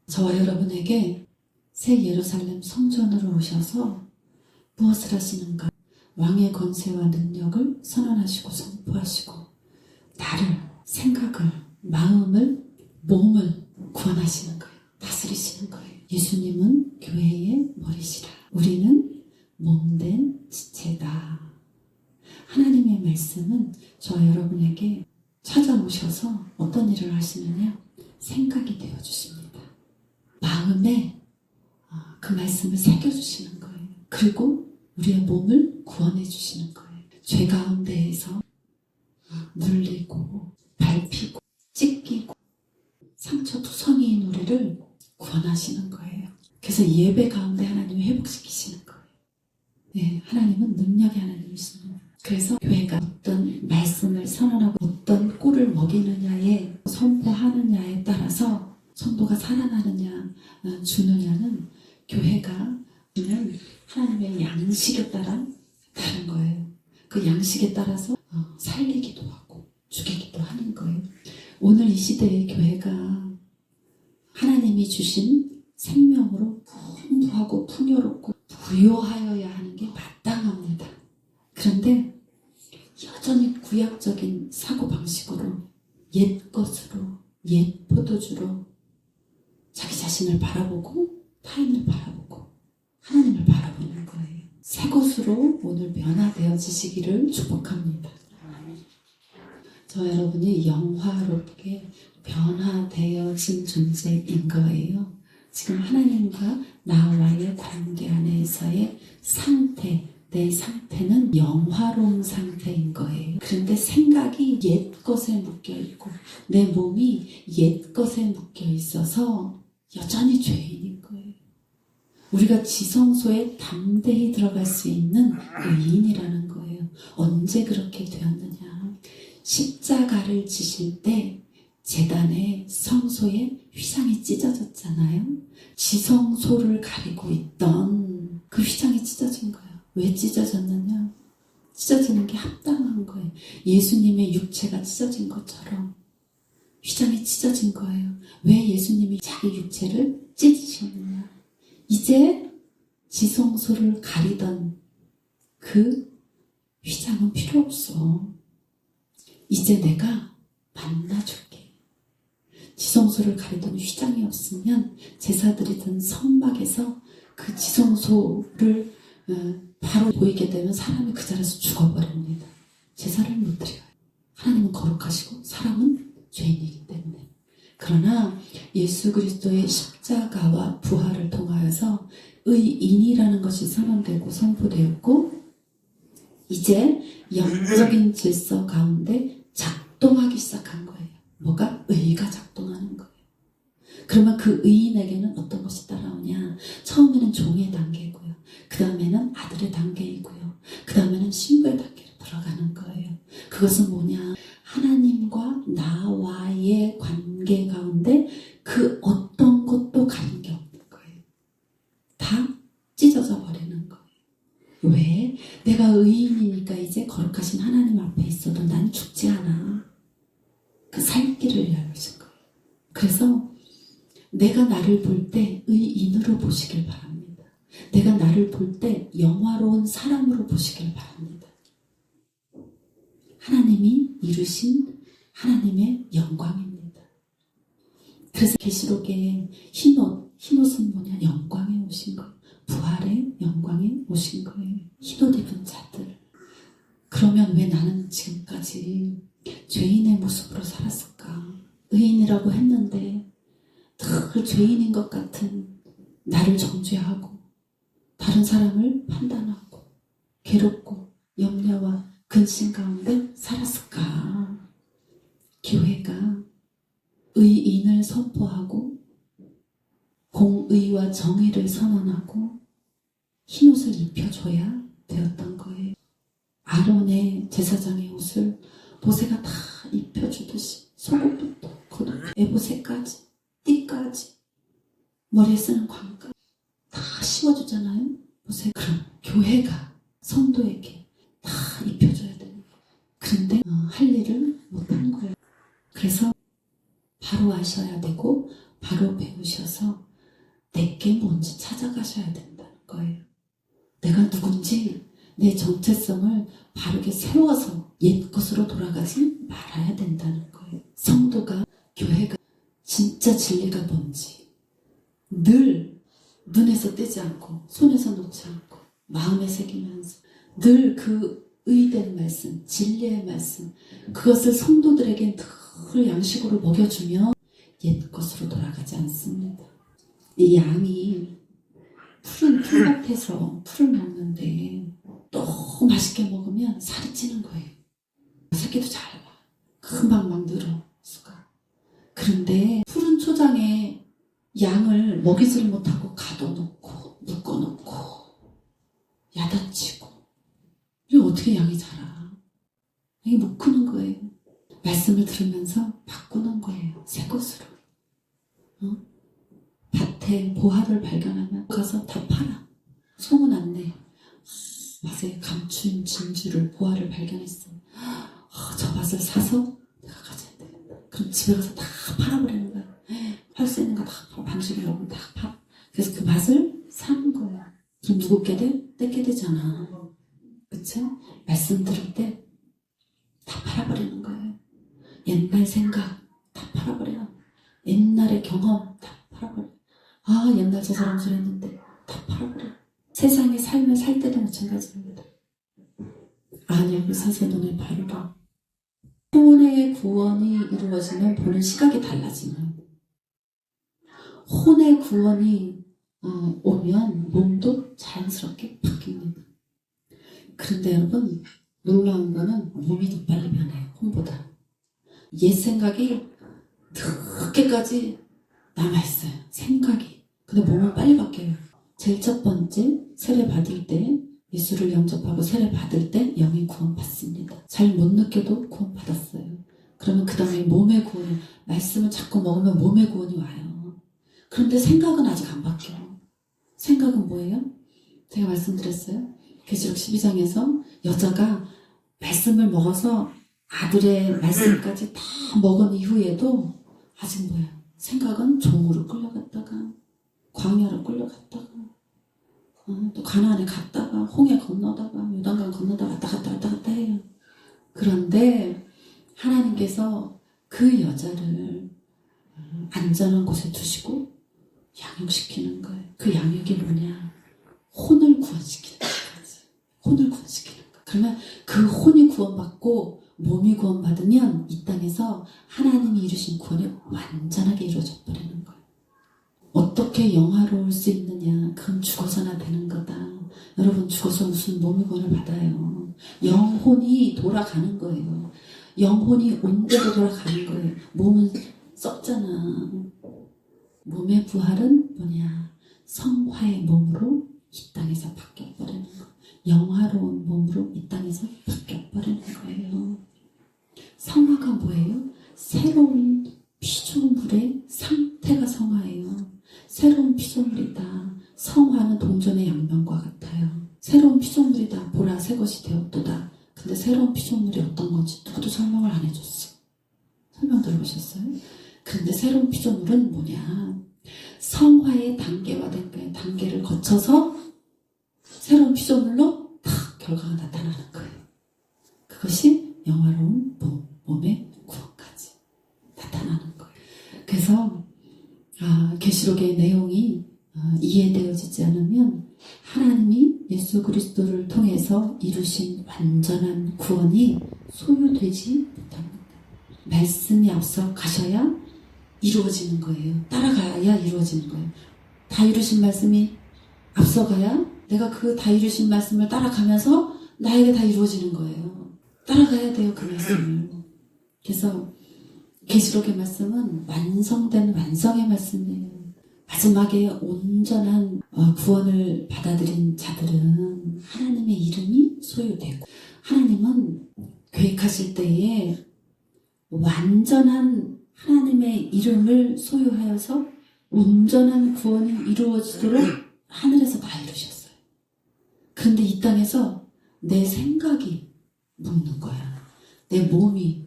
저와 여러분에게 새 예루살렘 성전으로 오셔서 무엇을 하시는가? 왕의 권세와 능력을 선언하시고 선포하시고 나를, 생각을, 마음을, 몸을 구원하시는 거예요. 다스리시는 거예요. 예수님은 교회의 머리시라. 우리는 몸된 지체다. 하나님의 말씀은 저와 여러분에게 찾아오셔서 어떤 일을 하시느냐? 생각이 되어주십니다. 마음에 그 말씀을 새겨주시는 거예요. 그리고 우리의 몸을 구원해 주시는 거예요. 죄 가운데에서 눌리고 밟히고 찢기고 상처투성이인 우리를 구원하시는 거예요. 그래서 예배 가운데 하나님이 회복시키시는 거예요. 네, 하나님은 능력의 하나님이십니다. 그래서 교회가 어떤 말씀을 선언하고 어떤 꼴을 먹이느냐에 선포하느냐에 따라서 성도가 살아나느냐 주느냐는 교회가 주는 하나님의 양식에 따라 다른 거예요. 그 양식에 따라서 살리기도 하고 죽이기도 하는 거예요. 오늘 이 시대의 교회가 하나님이 주신 생명으로 풍부하고 풍요롭고 부요하여야 하는 게 마땅합니다. 그런데 여전히 구약적인 사고방식으로 옛 것으로 옛 포도주로 자기 자신을 바라보고 타인을 바라보고 하나님을 바라보는 거예요. 새 것으로 오늘 변화되어지시기를 축복합니다. 저 여러분이 영화롭게 변화되어진 존재인 거예요. 지금 하나님과 나와의 관계 안에서의 상태, 내 상태는 영화로운 상태인 거예요. 그런데 생각이 옛 것에 묶여있고 내 몸이 옛 것에 묶여있어서 여전히 죄인인 거예요. 우리가 지성소에 담대히 들어갈 수 있는 의인이라는 거예요. 언제 그렇게 되었느냐? 십자가를 지실 때 제단의 성소에 휘장이 찢어졌잖아요. 지성소를 가리고 있던 그 휘장이 찢어진 거예요. 왜 찢어졌느냐? 찢어지는 게 합당한 거예요. 예수님의 육체가 찢어진 것처럼 휘장이 찢어진 거예요. 왜 예수님이 자기 육체를 찢으셨느냐? 이제 지성소를 가리던 그 휘장은 필요 없어. 이제 내가 만나줄게. 지성소를 가리던 휘장이 없으면 제사드리던 성막에서 그 지성소를 바로 보이게 되면 사람이 그 자리에서 죽어버립니다. 제사를 못 드려요. 하나님은 거룩하시고 사람은 죄인이기 때문에. 그러나 예수 그리스도의 십자가와 부활을 통하여서 의인이라는 것이 선언되고 선포되었고 이제 영적인 질서 가운데 작동하기 시작한 거예요. 뭐가? 의가 작동하는 거예요. 그러면 그 의인에게는 어떤 것이 따라오냐? 처음에는 종의 단계고요. 그 다음에는 아들의 단계이고요. 그 다음에는 신부의 단계로 들어가는 거예요. 그것은 뭐냐? 하나님과 나와의 관계 가운데 그 어떤 것도 가린 게 없는 거예요. 다 찢어져 버리는 거예요. 왜? 내가 의인이니까 이제 거룩하신 하나님 앞에 있어도 난 죽지 않아. 그 살 길을 열어주신 거예요. 그래서 내가 나를 볼 때 의인으로 보시길 바랍니다. 내가 나를 볼 때 영화로운 사람으로 보시길 바랍니다. 하나님이 이루신 하나님의 영광입니다. 그래서 계시록에 흰옷은 뭐냐? 영광에 오신 거. 부활의 영광에 오신 거예요. 흰옷 입은 자들. 그러면 왜 나는 지금까지 죄인의 모습으로 살았을까? 의인이라고 했는데 늘 죄인인 것 같은 나를 정죄하고 다른 사람을 판단하고 괴롭고 염려와 근심 가운데 살았을까? 교회가 의인을 선포하고 공의와 정의를 선언하고 흰옷을 입혀줘야 되었던 거예요. 아론의 제사장의 옷을 모세가 다 입혀주듯이 속옷도 넣고 에보새까지 띠까지 머리에 쓰는 광까지 다 씌워주잖아요. 모세. 그럼 교회가 성도에게 다 입혀줘야 되는 거예요. 그런데 할 일을 못하는 거예요. 그래서 바로 아셔야 되고 바로 배우셔서 내게 뭔지 찾아가셔야 된다는 거예요. 내가 누군지 내 정체성을 바르게 세워서 옛 것으로 돌아가지 말아야 된다는 거예요. 성도가, 교회가 진짜 진리가 뭔지 늘 눈에서 떼지 않고 손에서 놓지 않고 마음에 새기면서 늘 그 의된 말씀, 진리의 말씀, 그것을 성도들에게 늘 양식으로 먹여주며 옛 것으로 돌아가지 않습니다. 이 양이 푸른 풀밭에서 풀을 먹는데 너무 맛있게 먹으면 살이 찌는 거예요. 새끼도 잘 봐. 금방 막 늘어, 수가. 그런데 푸른 초장에 양을 먹이지를 못하고 가둬놓고 묶어놓고 야단치고 이게 어떻게 양이 자라? 이게 못 크는 거예요. 말씀을 들으면서 바꾸는 거예요. 새 것으로. 밭에 보화를 발견하면 가서 다 팔아. 소문 안 내. 밭에 감춘 진주를, 보화를 발견했어. 저 밭을 사서 내가 가져야 되겠다. 그럼 집에 가서 다 팔아버리는 거야. 팔 수 있는 거 다 팔아. 방식을 하고 다 팔아. 그래서 그 밭을 사는 거야. 그럼 누구 게 돼? 떼게 되잖아. 그쵸? 말씀 들을 때 다 팔아버리는 거예요. 옛날 생각 다 팔아버려. 옛날의 경험 다 팔아버려. 옛날 저 사람 저랬는데 다 팔아버려. 세상의 삶을 살 때도 마찬가지입니다. 안역을 사세 눈에 바르라. 혼의 구원이 이루어지면 보는 시각이 달라지는. 혼의 구원이 오면 몸도 자연스럽게 바뀝니다. 그런데 여러분, 놀라운 거는 몸이 더 빨리 변해요. 혼보다. 옛 생각이 늦게까지 남아있어요. 생각이. 근데 몸은 빨리 바뀌어요. 제일 첫 번째, 세례 받을 때, 예수를 영접하고 세례 받을 때 영이 구원 받습니다. 잘 못 느껴도 구원 받았어요. 그러면 그 다음에 몸의 구원이, 말씀을 자꾸 먹으면 몸의 구원이 와요. 그런데 생각은 아직 안 바뀌어요. 생각은 뭐예요? 제가 말씀드렸어요. 계시록 12장에서 여자가 말씀을 먹어서 아들의 말씀까지 다 먹은 이후에도 아직 뭐야? 생각은 종으로 끌려갔다가 광야로 끌려갔다가 또 가나안에 갔다가 홍해 건너다가 요단강 건너다가 왔다 갔다 해요. 그런데 하나님께서 그 여자를 안전한 곳에 두시고 양육시키는 거예요. 그 양육이 뭐냐? 혼을 구원시키는 거지. 혼을 구원시키는 거. 그러면 그 혼이 구원받고 몸이 구원받으면 이 땅에서 하나님이 이루신 구원이 완전하게 이루어져 버리는 거예요. 어떻게 영화로울 수 있느냐? 그건 죽어서나 되는 거다. 여러분, 죽어서 무슨 몸의 구원을 받아요. 영혼이 돌아가는 거예요. 영혼이 온대로 돌아가는 거예요. 몸은 썩잖아. 몸의 부활은 뭐냐? 성화의 몸으로 이 땅에서 바뀌어버리는 거. 영화로운 몸으로 이 땅에서 바뀌어버리는 거예요. 성화가 뭐예요? 새로운 피조물의 상태가 성화예요. 새로운 피조물이다. 성화는 동전의 양면과 같아요. 새로운 피조물이다. 보라 새 것이 되었도다. 근데 새로운 피조물이 어떤 건지 누구도 설명을 안 해줬어. 설명 들어보셨어요? 근데 새로운 피조물은 뭐냐? 성화의 단계와 단계를 거쳐서 새로운 피조물로 탁 결과가 나타나는 거예요. 그것이 영화로운 몸의 구원까지 나타나는 거예요. 그래서 계시록의 내용이 이해되어지지 않으면 하나님이 예수 그리스도를 통해서 이루신 완전한 구원이 소유되지 못합니다. 말씀이 앞서 가셔야 이루어지는 거예요. 따라가야 이루어지는 거예요. 다 이루신 말씀이 앞서가야 내가 그 다 이루신 말씀을 따라가면서 나에게 다 이루어지는 거예요. 따라가야 돼요, 그 말씀을. 그래서 계시록의 말씀은 완성된 완성의 말씀이에요. 마지막에 온전한 구원을 받아들인 자들은 하나님의 이름이 소유되고, 하나님은 계획하실 때에 완전한 하나님의 이름을 소유하여서 온전한 구원이 이루어지도록 하늘에서 다 이루셨어요. 그런데 이 땅에서 내 생각이 묶는 거야. 내 몸이,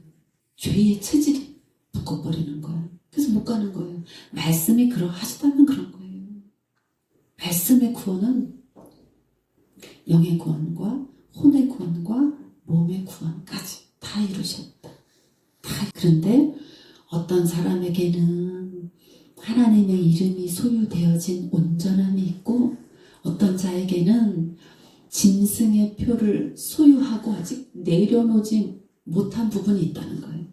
죄의 체질이 묶어버리는 거야. 가는 거예요. 말씀이 그러하시다면 그런 거예요. 말씀의 구원은 영의 구원과 혼의 구원과 몸의 구원까지 다 이루셨다. 그런데 어떤 사람에게는 하나님의 이름이 소유되어진 온전함이 있고 어떤 자에게는 짐승의 표를 소유하고 아직 내려놓지 못한 부분이 있다는 거예요.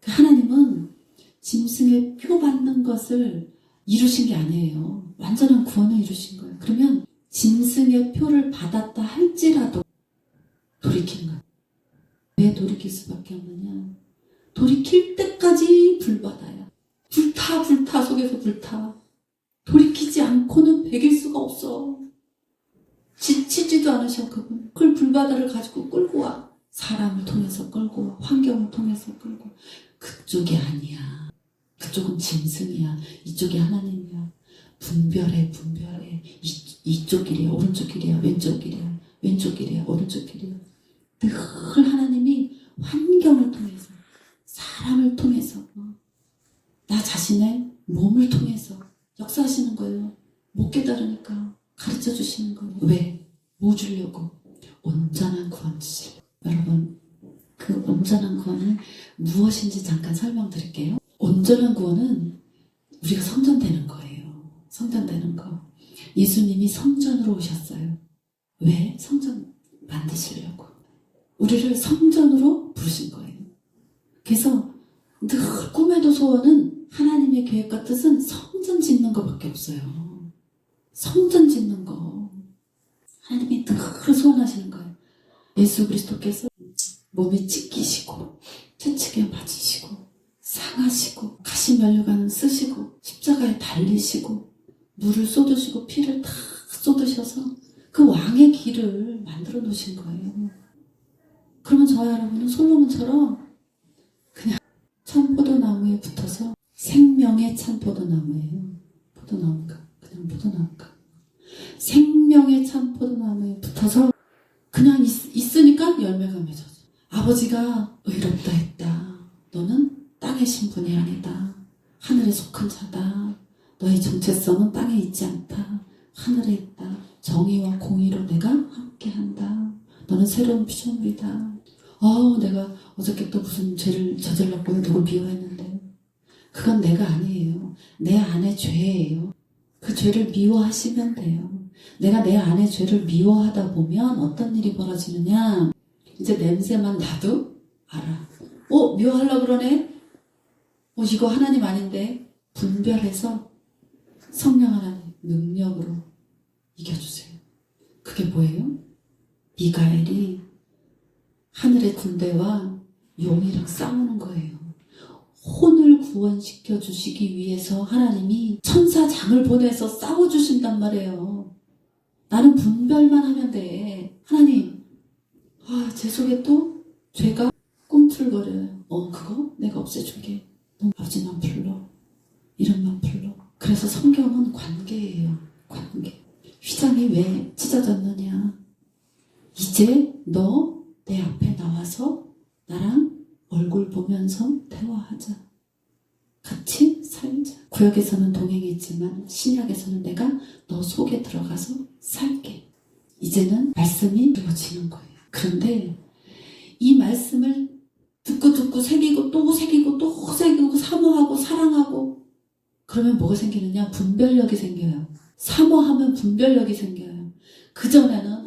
하나님은 짐승의 표 받는 것을 이루신 게 아니에요. 완전한 구원을 이루신 거예요. 그러면 짐승의 표를 받았다 할지라도 돌이키는 거예요. 왜 돌이킬 수밖에 없느냐? 돌이킬 때까지 불바다야. 불타 속에서 불타. 돌이키지 않고는 베길 수가 없어. 지치지도 않으셔 그분. 그걸 불바다를 가지고 끌고 와. 사람을 통해서 끌고 와. 환경을 통해서 끌고 와. 그쪽이 아니야. 그쪽은 짐승이야. 이쪽이 하나님이야. 분별해. 이쪽 길이야 오른쪽 길이야 왼쪽 길이야 왼쪽 길이야 오른쪽 길이야. 늘 하나님이 환경을 통해서 사람을 통해서 나 자신의 몸을 통해서 역사하시는 거예요. 못 깨달으니까 가르쳐 주시는 거예요. 왜? 뭐 주려고? 온전한 구원 주시려고. 여러분 그 온전한 구원은 무엇인지 잠깐 설명드릴게요. 온전한 구원은 우리가 성전되는 거예요. 성전되는 거. 예수님이 성전으로 오셨어요. 왜? 성전 만드시려고. 우리를 성전으로 부르신 거예요. 그래서 늘 꿈에도 소원은 하나님의 계획과 뜻은 성전 짓는 것밖에 없어요. 성전 짓는 거. 하나님이 늘 소원하시는 거예요. 예수 그리스도께서 몸에 찢기시고 채찍에 맞으시고 상하시고 가시면류관 쓰시고 십자가에 달리시고 물을 쏟으시고 피를 다 쏟으셔서 그 왕의 길을 만들어 놓으신 거예요. 그러면 저와 여러분은 솔로몬처럼 그냥 참포도나무에 붙어서 생명의 참포도나무예요. 포도나무가 그냥 포도나무가 생명의 참포도나무에 붙어서 그냥 있으니까 열매가 맺어져. 아버지가 의롭다 했다. 너는 땅의 신분이 아니다. 하늘에 속한 자다. 너의 정체성은 땅에 있지 않다. 하늘에 있다. 정의와 공의로 내가 함께한다. 너는 새로운 피조물이다. 내가 어저께 또 무슨 죄를 저질렀고 누굴 미워했는데 그건 내가 아니에요. 내 안에 죄예요. 그 죄를 미워하시면 돼요. 내가 내 안에 죄를 미워하다 보면 어떤 일이 벌어지느냐. 이제 냄새만 나도 알아. 미워하려고 그러네. 이거 하나님 아닌데. 분별해서 성령 하나님 능력으로 이겨주세요. 그게 뭐예요? 미가엘이 하늘의 군대와 용이랑 싸우는 거예요. 혼을 구원시켜 주시기 위해서 하나님이 천사장을 보내서 싸워주신단 말이에요. 나는 분별만 하면 돼. 하나님, 제 속에 또 죄가 꿈틀거려요. 그거 내가 없애줄게. 너 아버지만 불러. 이름만 불러. 그래서 성경은 관계예요. 관계. 휘장이 왜 찢어졌느냐. 이제 너 내 앞에 나와서 나랑 얼굴 보면서 대화하자. 같이 살자. 구약에서는 동행했지만 신약에서는 내가 너 속에 들어가서 살게. 이제는 말씀이 이루어지는 거예요. 그런데 이 말씀을 듣고 새기고 또 새기고 또 새기고 사모하고 사랑하고 그러면 뭐가 생기느냐? 분별력이 생겨요. 사모하면 분별력이 생겨요. 그전에는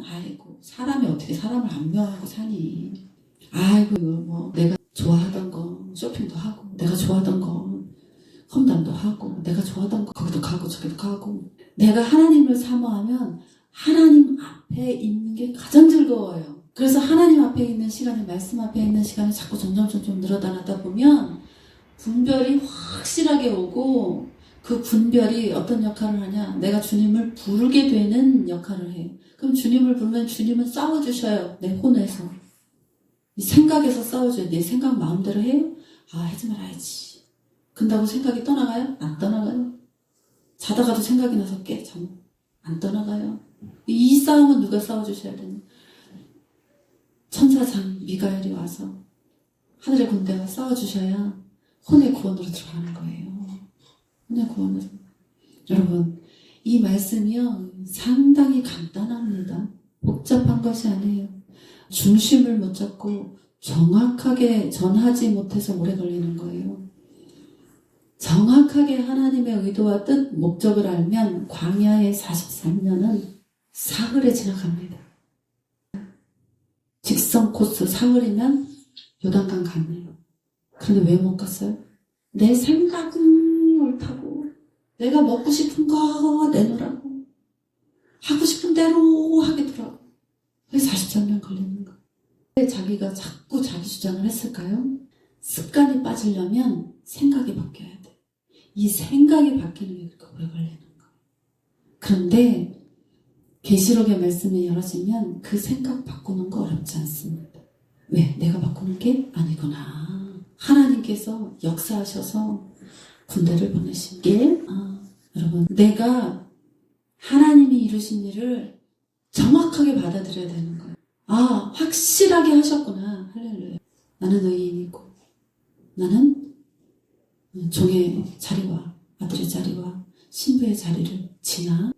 사람이 어떻게 사람을 안 명하고 사니. 이거 내가 좋아하던 거 쇼핑도 하고 내가 좋아하던 거 험담도 하고 내가 좋아하던 거 거기도 가고 저기도 가고. 내가 하나님을 사모하면 하나님 앞에 있는 게 가장 즐거워요. 그래서 하나님 앞에 있는 시간에 말씀 앞에 있는 시간이 자꾸 점점 늘어나다 보면 분별이 확실하게 오고 그 분별이 어떤 역할을 하냐. 내가 주님을 부르게 되는 역할을 해요. 그럼 주님을 부르면 주님은 싸워주셔요. 내 혼에서. 이 생각에서 싸워줘요. 내 생각 마음대로 해요? 하지 말아야지. 근다고 생각이 떠나가요? 안 떠나가요. 자다가도 생각이 나서 깨. 안 떠나가요. 이 싸움은 누가 싸워주셔야 되냐. 천사장 미가엘이 와서 하늘의 군대와 싸워주셔야 혼의 구원으로 들어가는 거예요. 은혜 구원으로. 여러분, 이 말씀이요 상당히 간단합니다. 복잡한 것이 아니에요. 중심을 못 잡고 정확하게 전하지 못해서 오래 걸리는 거예요. 정확하게 하나님의 의도와 뜻, 목적을 알면 광야의 43년은 사흘에 지나갑니다. 직선 코스 사흘이면 요단강 갔네요. 그런데 왜 못 갔어요? 내 생각이 옳다고, 내가 먹고 싶은 거 내놓으라고, 하고 싶은 대로 하겠더라고. 그래서 43년 걸리는 거예요. 왜 자기가 자꾸 자기 주장을 했을까요? 습관이 빠지려면 생각이 바뀌어야 돼. 이 생각이 바뀌는 게 그렇게 오래 걸리는 거예요. 그런데 계시록의 말씀이 열어지면 그 생각 바꾸는 거 어렵지 않습니다. 왜? 내가 바꾸는 게 아니구나. 하나님께서 역사하셔서 군대를 보내신 게 여러분, 내가 하나님이 이루신 일을 정확하게 받아들여야 되는 거예요. 확실하게 하셨구나. 할렐루야. 나는 의인이고 나는 종의 자리와 아들의 자리와 신부의 자리를 지나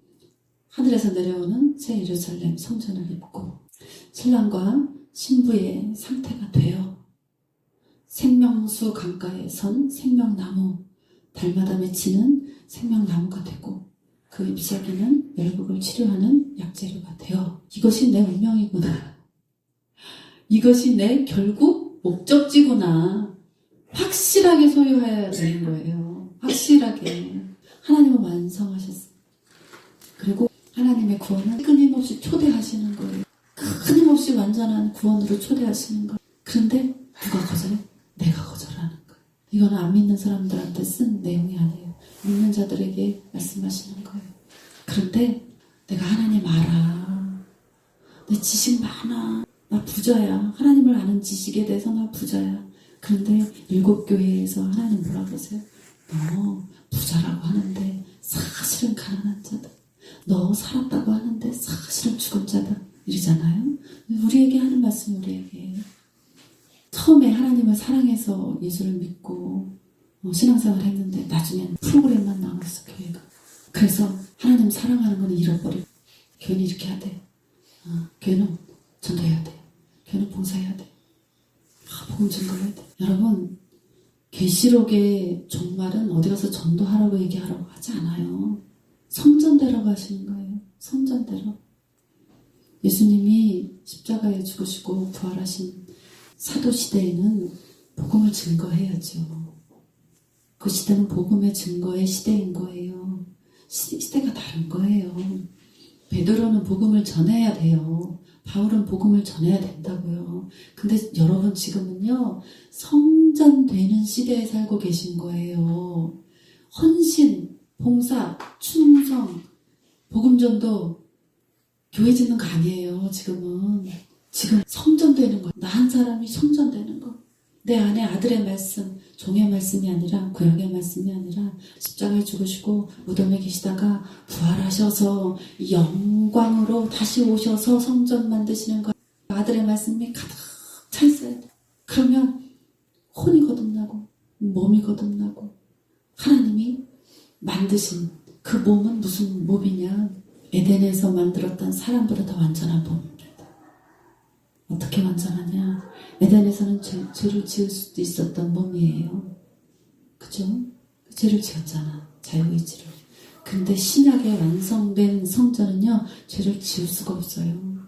하늘에서 내려오는 새 예루살렘 성전을 입고 신랑과 신부의 상태가 되어 생명수 강가에 선 생명나무, 달마다 맺히는 생명나무가 되고 그 잎사귀는 열국을 치료하는 약재료가 되어 이것이 내 운명이구나. 이것이 내 결국 목적지구나. 확실하게 소유해야 되는 거예요. 확실하게. 하나님은 완성하셨어요. 그리고 하나님의 구원은 끊임없이 초대하시는 거예요. 끊임없이 완전한 구원으로 초대하시는 거예요. 그런데 누가 거절해? 내가 거절하는 거예요. 이거는 안 믿는 사람들한테 쓴 내용이 아니에요. 믿는 자들에게 말씀하시는 거예요. 그런데 내가 하나님 알아. 내 지식 많아. 나 부자야. 하나님을 아는 지식에 대해서 나 부자야. 그런데 7교회에서 하나님 뭐라 그러세요? 너 부자라고 하는데 사실은 가난한 자다. 너 살았다고 하는데 사실은 죽은 자다. 이러잖아요. 우리에게 하는 말씀, 우리에게. 처음에 하나님을 사랑해서 예수를 믿고 신앙생활을 했는데 나중엔 프로그램만 나왔어, 교회가. 그래서 하나님 사랑하는 건 잃어버리고 교회는 이렇게 해야 돼. 교회는 전도해야 돼. 교회는 봉사해야 돼. 복음 증거해야 돼. 여러분, 계시록의 종말은 어디 가서 전도하라고 얘기하라고 하지 않아요. 성전되라고 하시는 거예요. 성전대로. 예수님이 십자가에 죽으시고 부활하신 사도시대에는 복음을 증거해야죠. 그 시대는 복음의 증거의 시대인 거예요. 시대가 다른 거예요. 베드로는 복음을 전해야 돼요. 바울은 복음을 전해야 된다고요. 근데 여러분 지금은요, 성전되는 시대에 살고 계신 거예요. 헌신, 봉사, 충성, 복음전도, 교회 짓는 거 아니에요. 지금은. 지금 성전되는 거. 나 한 사람이 성전되는 거. 내 안에 아들의 말씀, 종의 말씀이 아니라, 구약의 말씀이 아니라 십자가에 죽으시고 무덤에 계시다가 부활하셔서 영광으로 다시 오셔서 성전 만드시는 거. 아들의 말씀이 가득 차 있어야 돼. 그러면 혼이 거듭나고 몸이 거듭나고 하나님이 만드신 그 몸은 무슨 몸이냐? 에덴에서 만들었던 사람보다 더 완전한 몸입니다. 어떻게 완전하냐? 에덴에서는 죄를 지을 수도 있었던 몸이에요. 그죠? 죄를 지었잖아. 자유의지로. 근데 신약에 완성된 성전은요, 죄를 지을 수가 없어요.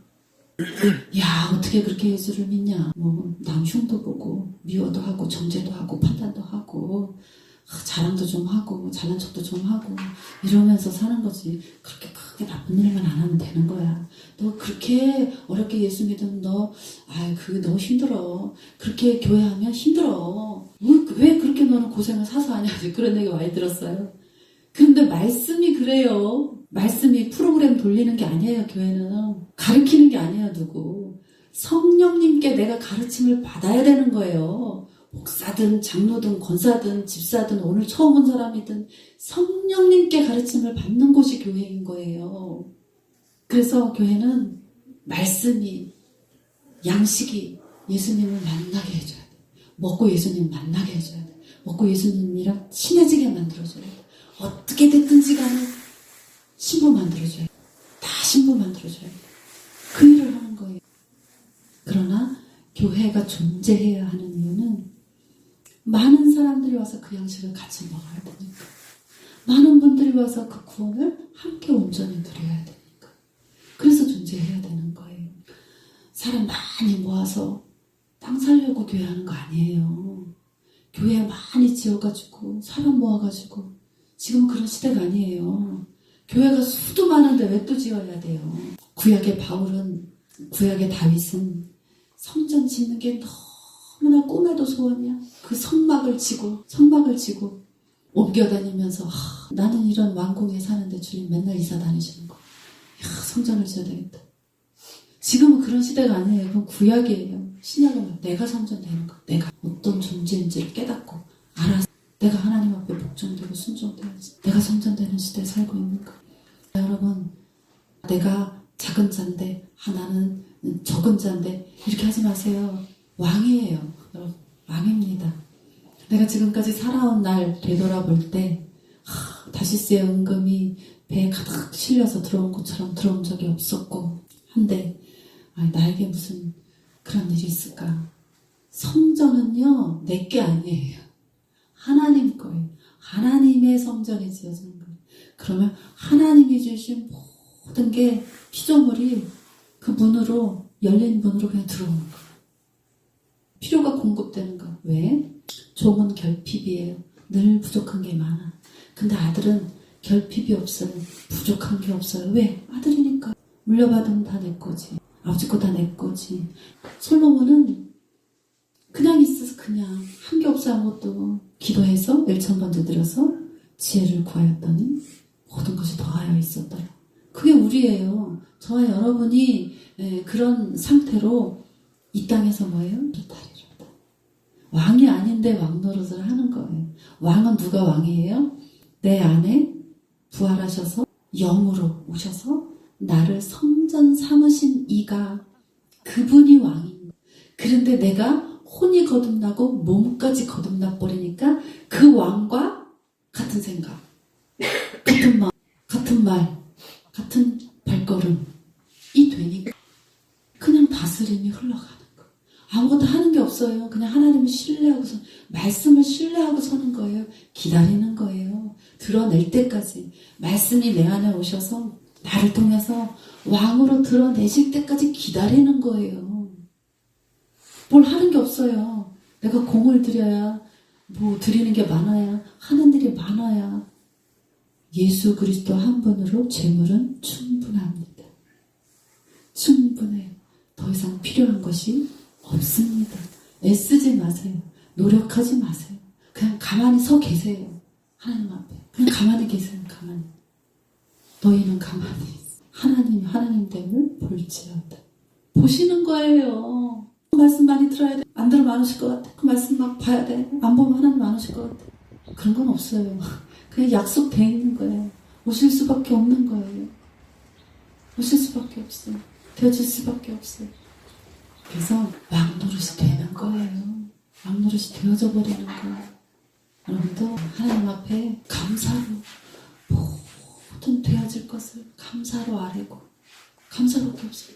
야, 어떻게 그렇게 예수를 믿냐? 남 흉도 보고, 미워도 하고, 정죄도 하고, 판단도 하고, 자랑도 좀 하고, 잘난 척도 좀 하고, 이러면서 사는 거지. 그렇게 크게 나쁜 일만 안 하면 되는 거야. 너 그렇게 어렵게 예수 믿으면 너 힘들어. 그렇게 교회하면 힘들어. 왜 그렇게 너는 고생을 사서 하냐? 그런 얘기 많이 들었어요. 그런데 말씀이 그래요. 말씀이 프로그램 돌리는 게 아니에요, 교회는. 가르치는 게 아니에요, 누구. 성령님께 내가 가르침을 받아야 되는 거예요. 목사든 장로든 권사든 집사든 오늘 처음 온 사람이든 성령님께 가르침을 받는 곳이 교회인 거예요. 그래서 교회는 말씀이, 양식이 예수님을 만나게 해줘야 돼. 먹고 예수님 만나게 해줘야 돼. 먹고 예수님이랑 친해지게 만들어줘야 돼. 어떻게 됐든지 간에 신부 만들어줘야 돼. 다 신부 만들어줘야 돼. 그 일을 하는 거예요. 그러나 교회가 존재해야 하는 이유는 많은 사람들이 와서 그 양식을 같이 먹어야 되니까. 많은 분들이 와서 그 구원을 함께 온전히 누려야 되니까. 그래서 존재해야 되는 거예요. 사람 많이 모아서 땅 살려고 교회 하는 거 아니에요. 교회 많이 지어가지고 사람 모아가지고 지금 그런 시대가 아니에요. 교회가 수도 많은데 왜 또 지어야 돼요. 구약의 다윗은 성전 짓는 게 너무나 꿈에도 소원이야. 그 성막을 지고 옮겨다니면서 나는 이런 왕궁에 사는데 주님 맨날 이사 다니시는 거. 성전을 지어야 되겠다. 지금은 그런 시대가 아니에요. 그건 구약이에요. 신약은 내가 성전 되는 거. 내가 어떤 존재인지를 깨닫고 알아서 내가 하나님 앞에 복종되고 순종돼야지. 내가 성전 되는 시대에 살고 있는 거. 여러분, 내가 작은 자인데 나는 적은 자인데 이렇게 하지 마세요. 왕이에요. 여러분, 왕입니다. 내가 지금까지 살아온 날 되돌아볼 때 다시스의 은금이 배에 가득 실려서 들어온 것처럼 들어온 적이 없었고 한데 나에게 무슨 그런 일이 있을까? 성전은요 내 게 아니에요. 하나님 거예요. 하나님의 성전이 지어지는 거예요. 그러면 하나님이 주신 모든 게 피조물이 그 문으로 열린 문으로 그냥 들어오는 거예요. 필요가 공급되는 거. 왜? 종은 결핍이에요. 늘 부족한 게 많아. 근데 아들은 결핍이 없어요. 부족한 게 없어요. 왜? 아들이니까. 물려받으면 다 내 거지. 아버지 거 다 내 거지. 솔로몬은 그냥 있어서 그냥 한 게 없어 아무것도. 기도해서 1,000번째 들어서 지혜를 구하였더니 모든 것이 더하여 있었더라. 그게 우리예요. 저와 여러분이 그런 상태로 이 땅에서 뭐예요? 다리로다. 왕이 아닌데 왕 노릇을 하는 거예요. 왕은 누가 왕이에요? 내 안에 부활하셔서 영으로 오셔서 나를 성전 삼으신 이가 그분이 왕인 거예요. 그런데 내가 혼이 거듭나고 몸까지 거듭나 버리니까 그 왕과 같은 생각, 같은 마음, 같은 말, 같은 발걸음이 되니까 그냥 다스림이 흘러가는 거예요. 아무것도 하는 게 없어요. 그냥 하나님을 신뢰하고서 말씀을 신뢰하고 서는 거예요. 기다리는 거예요. 드러낼 때까지 말씀이 내 안에 오셔서 나를 통해서 왕으로 드러내실 때까지 기다리는 거예요. 뭘 하는 게 없어요. 내가 공을 들여야 뭐 드리는 게 많아야 하는 일이 많아야 예수 그리스도 한 분으로 재물은 충분합니다. 충분해요. 더 이상 필요한 것이 없습니다. 애쓰지 마세요. 노력하지 마세요. 그냥 가만히 서 계세요. 하나님 앞에. 그냥 가만히 계세요. 가만히. 너희는 가만히 있어. 하나님 됨을 볼지어다. 보시는 거예요. 그 말씀 많이 들어야 돼. 안 들으면 안 오실 것 같아. 그 말씀 막 봐야 돼. 안 보면 하나님 안 오실 것 같아. 그런 건 없어요. 그냥 약속돼 있는 거예요. 오실 수밖에 없는 거예요. 오실 수밖에 없어요. 되어질 수밖에 없어요. 그래서 왕노릇이 되는 거예요. 왕노릇이 되어져 버리는 거예요. 여러분도 하나님 앞에 감사로 모든 되어질 것을 감사로 아뢰고 감사밖에 없어요.